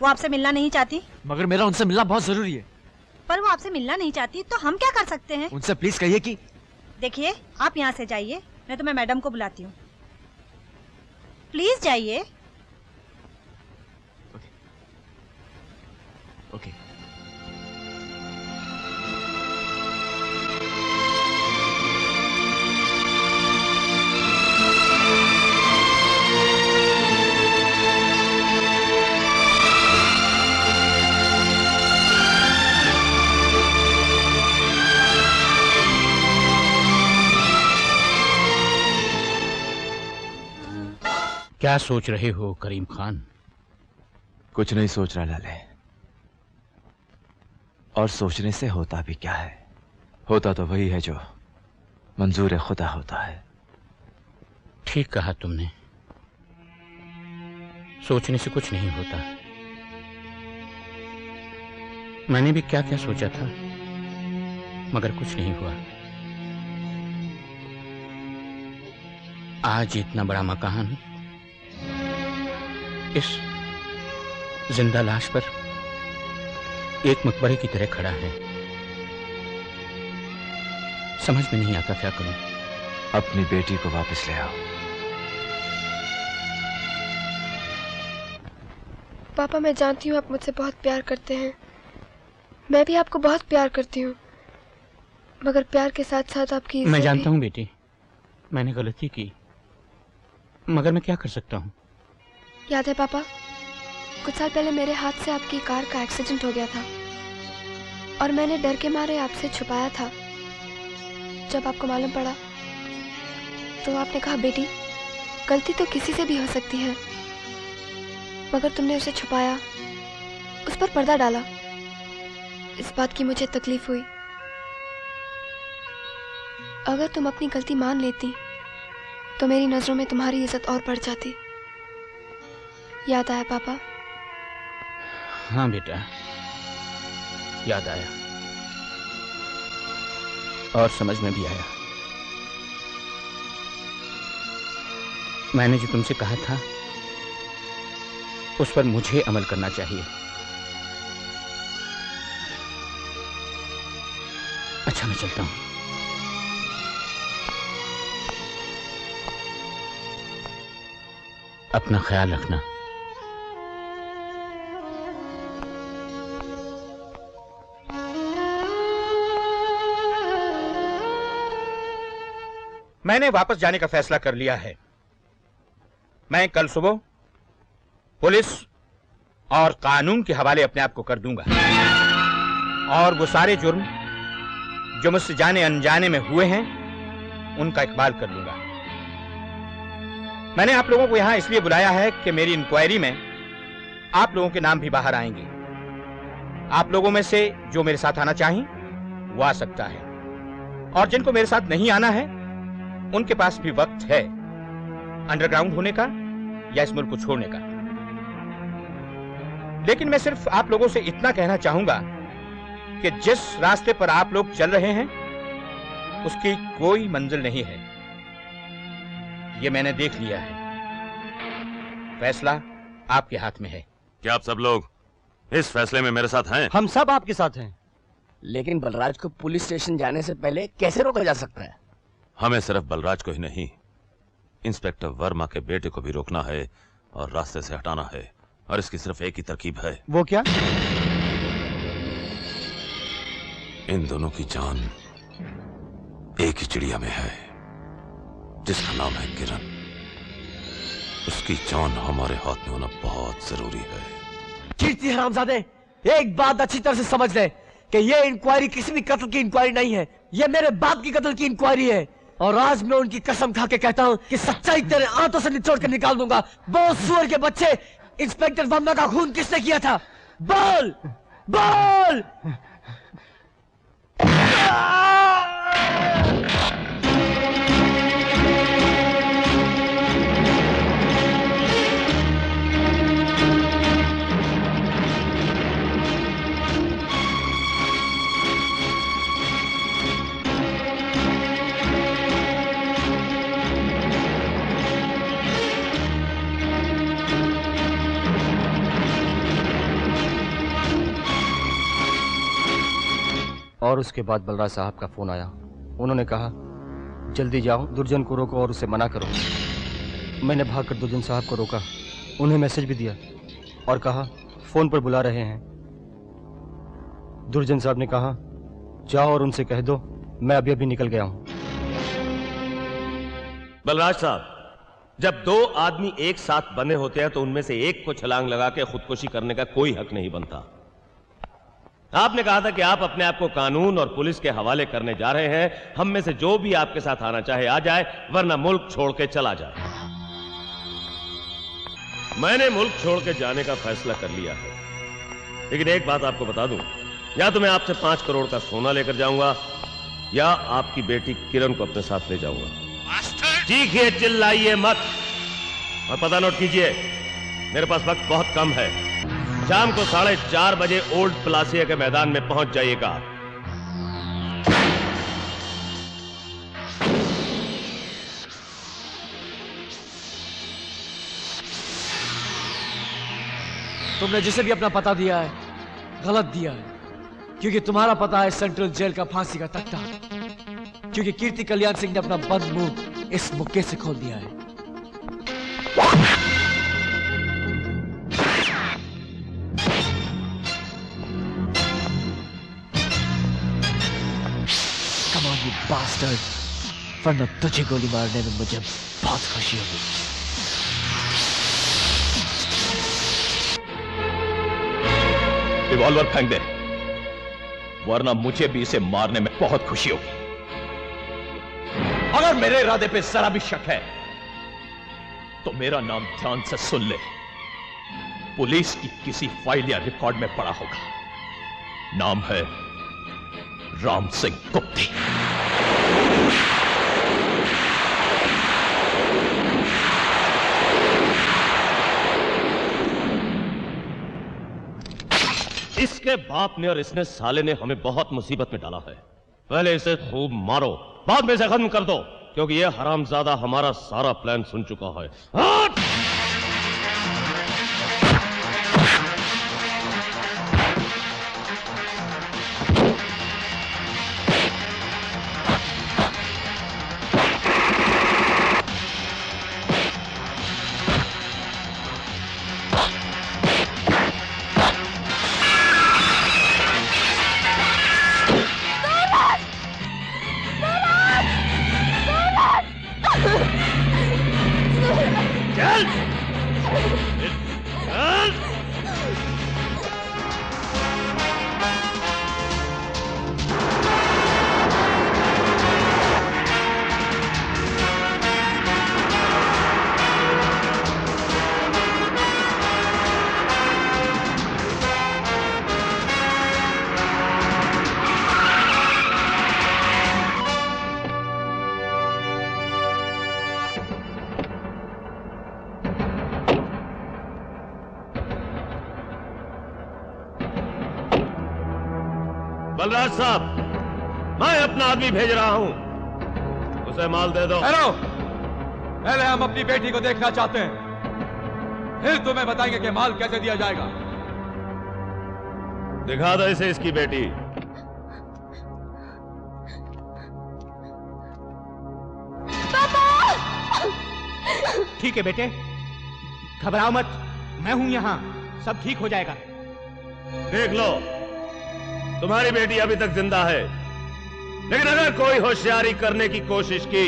वो आपसे मिलना नहीं चाहती। मगर मेरा उनसे मिलना बहुत जरूरी है। पर वो आपसे मिलना नहीं चाहती तो हम क्या कर सकते हैं? उनसे प्लीज कहिए कि देखिए, आप यहाँ से जाइए, नहीं तो मैं मैडम को बुलाती हूँ। प्लीज जाइए। ओके। क्या सोच रहे हो करीम खान? कुछ नहीं सोच रहा लाले, और सोचने से होता भी क्या है? होता तो वही है जो मंजूर खुदा होता है। ठीक कहा तुमने, सोचने से कुछ नहीं होता। मैंने भी क्या क्या सोचा था, मगर कुछ नहीं हुआ। आज इतना बड़ा मकान इस जिंदा लाश पर एक मकबरे की तरह खड़ा है। समझ में नहीं आता क्या करूं। अपनी बेटी को वापस ले आओ। पापा, मैं जानती हूँ आप मुझसे बहुत प्यार करते हैं, मैं भी आपको बहुत प्यार करती हूँ, मगर प्यार के साथ साथ आपकी मैं जानता हूँ बेटी, मैंने गलती की, मगर मैं क्या कर सकता हूँ। याद है पापा, कुछ साल पहले मेरे हाथ से आपकी कार का एक्सीडेंट हो गया था और मैंने डर के मारे आपसे छुपाया था। जब आपको मालूम पड़ा तो आपने कहा, बेटी गलती तो किसी से भी हो सकती है, मगर तुमने उसे छुपाया, उस पर पर्दा डाला। इस बात की मुझे तकलीफ हुई। अगर तुम अपनी गलती मान लेती तो मेरी नजरों में तुम्हारी इज्जत और बढ़ जाती। याद आया पापा? हाँ बेटा, याद आया और समझ में भी आया। मैंने जो तुमसे कहा था उस पर मुझे अमल करना चाहिए। अच्छा, मैं चलता हूं। अपना ख्याल रखना। मैंने वापस जाने का फैसला कर लिया है। मैं कल सुबह पुलिस और कानून के हवाले अपने आप को कर दूंगा और वो सारे जुर्म जो मुझसे जाने अनजाने में हुए हैं उनका इकबाल कर लूंगा। मैंने आप लोगों को यहां इसलिए बुलाया है कि मेरी इंक्वायरी में आप लोगों के नाम भी बाहर आएंगे। आप लोगों में से जो मेरे साथ आना चाहें वो आ सकता है, और जिनको मेरे साथ नहीं आना है उनके पास भी वक्त है अंडरग्राउंड होने का या इस मुल्क को छोड़ने का। लेकिन मैं सिर्फ आप लोगों से इतना कहना चाहूंगा कि जिस रास्ते पर आप लोग चल रहे हैं उसकी कोई मंजिल नहीं है। ये मैंने देख लिया है। फैसला आपके हाथ में है। क्या आप सब लोग इस फैसले में मेरे साथ हैं? हम सब आपके साथ हैं। लेकिन बलराज को पुलिस स्टेशन जाने से पहले कैसे रोका जा सकता है? हमें सिर्फ बलराज को ही नहीं, इंस्पेक्टर वर्मा के बेटे को भी रोकना है और रास्ते से हटाना है। और इसकी सिर्फ एक ही तरकीब है। वो क्या? इन दोनों की जान एक ही चिड़िया में है जिसका नाम है किरण। उसकी जान हमारे हाथ में होना बहुत जरूरी है। कीर्ति हरामजादे, एक बात अच्छी तरह से समझ ले कि ये इंक्वायरी किसी भी कत्ल की इंक्वायरी नहीं है, ये मेरे बाप की कत्ल की इंक्वायरी है। और आज मैं उनकी कसम खा के कहता हूं कि सच्चाई तेरे आंतों से निचोड़ कर निकाल दूंगा। वो सुअर के बच्चे, इंस्पेक्टर वर्मा का खून किसने किया था? बोल बोल। और उसके बाद बलराज साहब का फोन आया। उन्होंने कहा जल्दी जाओ, दुर्जन को रोको और उसे मना करो। मैंने भागकर दुर्जन साहब को रोका, उन्हें मैसेज भी दिया और कहा फोन पर बुला रहे हैं। दुर्जन साहब ने कहा जाओ और उनसे कह दो मैं अभी अभी निकल गया हूं। बलराज साहब, जब दो आदमी एक साथ बंधे होते हैं तो उनमें से एक को छलांग लगा के खुदकुशी करने का कोई हक नहीं बनता। आपने कहा था कि आप अपने आप को कानून और पुलिस के हवाले करने जा रहे हैं। हम में से जो भी आपके साथ आना चाहे आ जाए, वरना मुल्क छोड़ के चला जाए। मैंने मुल्क छोड़ के जाने का फैसला कर लिया है, लेकिन एक बात आपको बता दूं, या तो मैं आपसे 5 करोड़ का सोना लेकर जाऊंगा या आपकी बेटी किरण को अपने साथ ले जाऊंगा। चीखिए, चिल्लाइए मत और पता नोट कीजिए, मेरे पास वक्त बहुत कम है। शाम को 4:30 बजे ओल्ड प्लासिया के मैदान में पहुंच जाइएगा। तुमने जिसे भी अपना पता दिया है गलत दिया है, क्योंकि तुम्हारा पता है सेंट्रल जेल का फांसी का तख्ता, क्योंकि कीर्ति कल्याण सिंह ने अपना बंद मुंह इस मुक्के से खोल दिया है। Come on, you bastard! वरना तुझे गोली मारने में मुझे बहुत खुशी होगी। रिवॉल्वर फेंक दे, वरना मुझे भी इसे मारने में बहुत खुशी होगी। अगर मेरे इरादे पे जरा भी शक है तो मेरा नाम ध्यान से सुन ले। पुलिस की किसी फाइल या रिकॉर्ड में पड़ा होगा। नाम है राम सिंह गुप्ती। इसके बाप ने और इसने साले ने हमें बहुत मुसीबत में डाला है। पहले इसे खूब मारो, बाद में इसे खत्म कर दो, क्योंकि यह हरामजादा हमारा सारा प्लान सुन चुका है। हट! बलराज साहब, मैं अपना आदमी भेज रहा हूं, उसे माल दे दो। हेलो, पहले हम अपनी बेटी को देखना चाहते हैं, फिर तुम्हें बताएंगे कि माल कैसे दिया जाएगा। दिखा दो इसे इसकी बेटी। पापा! ठीक है बेटे, घबराओ मत, मैं हूं यहां, सब ठीक हो जाएगा। देख लो, तुम्हारी बेटी अभी तक जिंदा है, लेकिन अगर कोई होशियारी करने की कोशिश की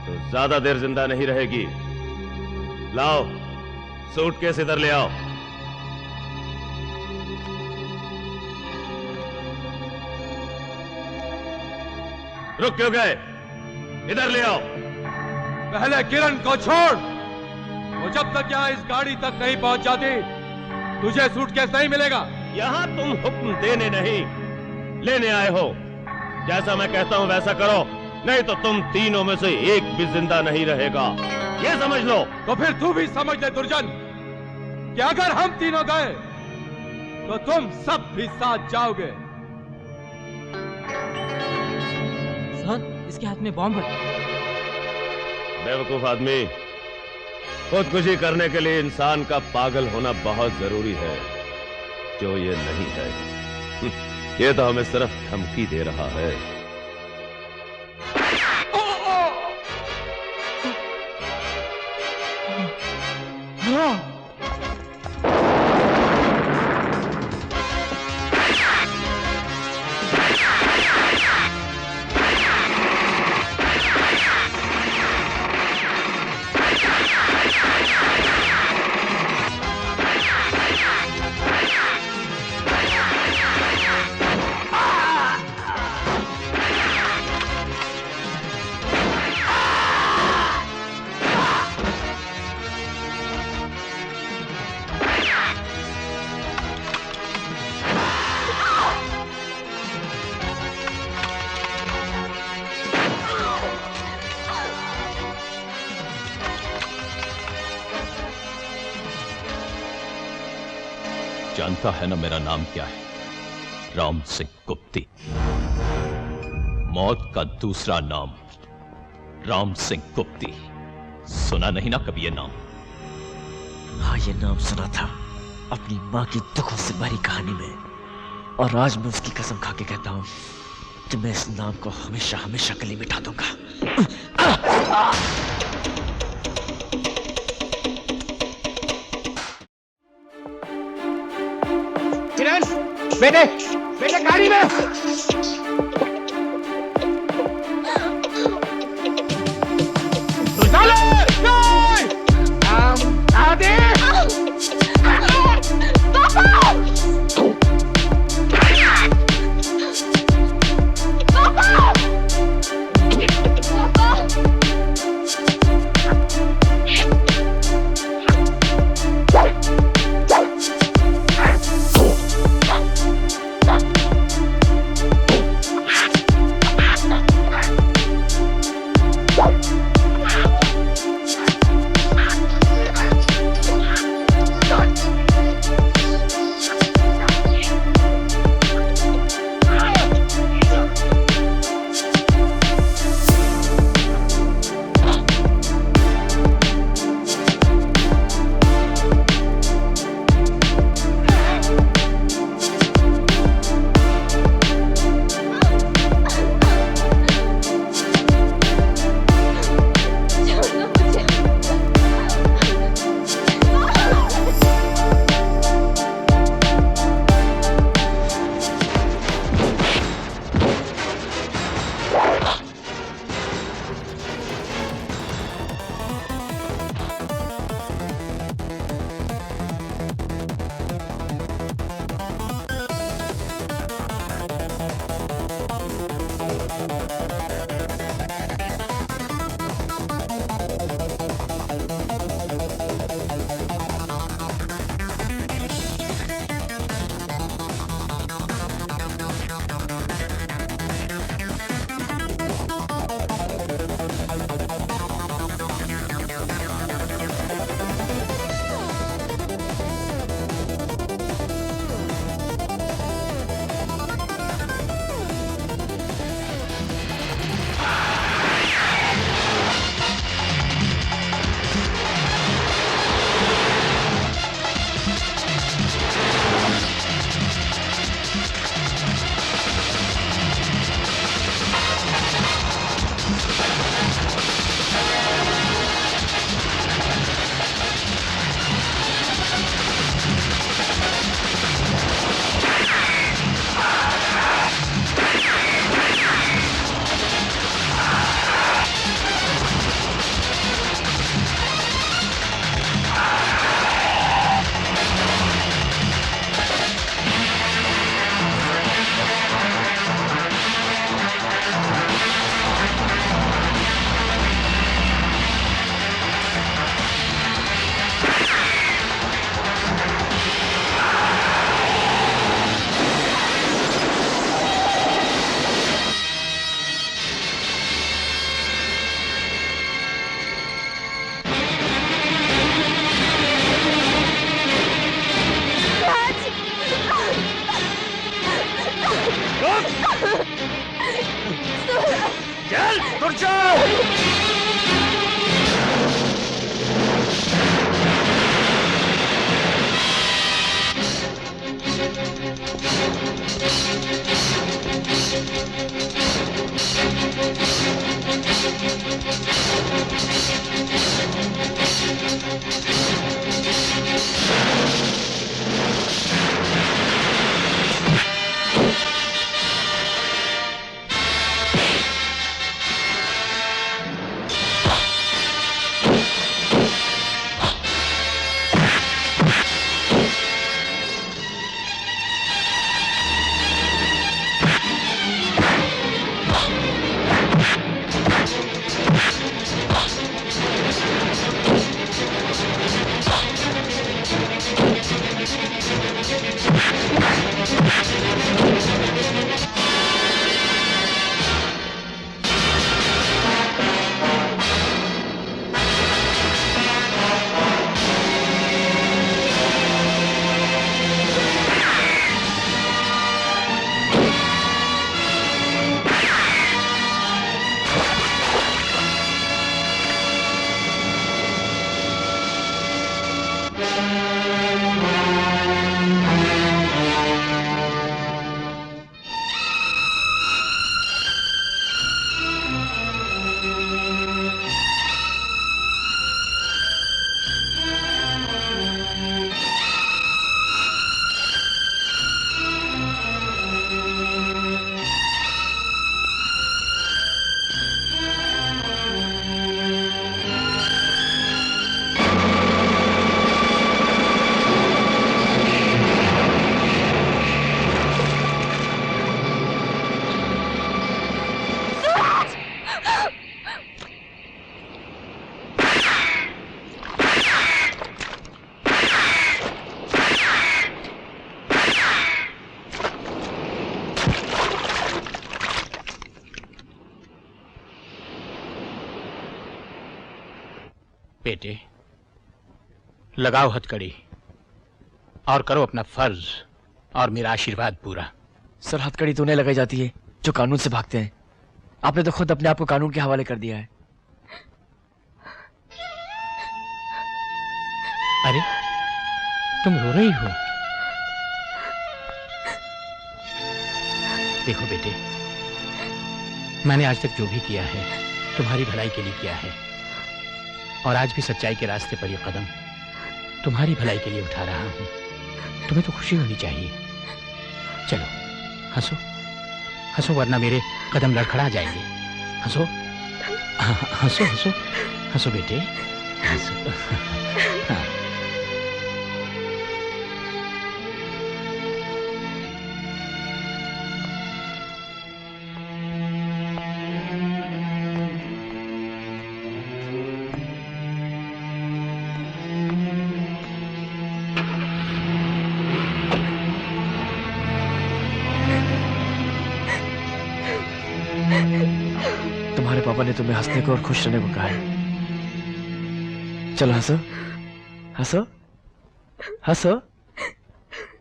तो ज्यादा देर जिंदा नहीं रहेगी। लाओ, सूटकेस इधर ले आओ। रुक क्यों गए? इधर ले आओ। पहले किरण को छोड़, वो जब तक यहां इस गाड़ी तक नहीं पहुंच जाती तुझे सूटकेस नहीं मिलेगा। यहां तुम हुक्म देने नहीं, लेने आए हो। जैसा मैं कहता हूं वैसा करो, नहीं तो तुम तीनों में से एक भी जिंदा नहीं रहेगा, ये समझ लो। तो फिर तू भी समझ ले दुर्जन, कि अगर हम तीनों गए तो तुम सब भी साथ जाओगे। सर, इसके हाथ में बॉम्ब है। बेवकूफ आदमी, खुदकुशी करने के लिए इंसान का पागल होना बहुत जरूरी है, जो ये नहीं है। ये तो हमें सिर्फ धमकी दे रहा है। जानता है ना मेरा नाम क्या है? राम सिंह गुप्ती। मौत का दूसरा नाम राम सिंह गुप्ती। सुना नहीं ना कभी ये नाम? हाँ, ये नाम सुना था अपनी माँ की दुखों से भरी कहानी में, और आज मैं उसकी कसम खा के कहता हूँ कि मैं इस नाम को हमेशा हमेशा गले मिटा दूंगा। किरण, बेटे बेटे गाड़ी में। बेटे, लगाओ हथकड़ी और करो अपना फर्ज और मेरा आशीर्वाद पूरा। सर, हथकड़ी तो उन्हें लगाई जाती है जो कानून से भागते हैं। आपने तो खुद अपने आप को कानून के हवाले कर दिया है। अरे, तुम रो रही हो? देखो बेटे, मैंने आज तक जो भी किया है तुम्हारी भलाई के लिए किया है, और आज भी सच्चाई के रास्ते पर यह कदम तुम्हारी भलाई के लिए उठा रहा हूं। तुम्हें तो खुशी होनी चाहिए। चलो हंसो, हंसो, वरना मेरे कदम लड़खड़ा जाएंगे। हंसो, हंसो, हंसो, हंसो बेटे, हंसो। हाँ। तुम्हारे पापा ने तुम्हें हंसने को और खुश रहने को कहा है। चलो हंसो, हंसो, हंसो,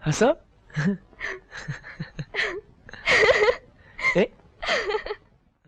हंसो। ए?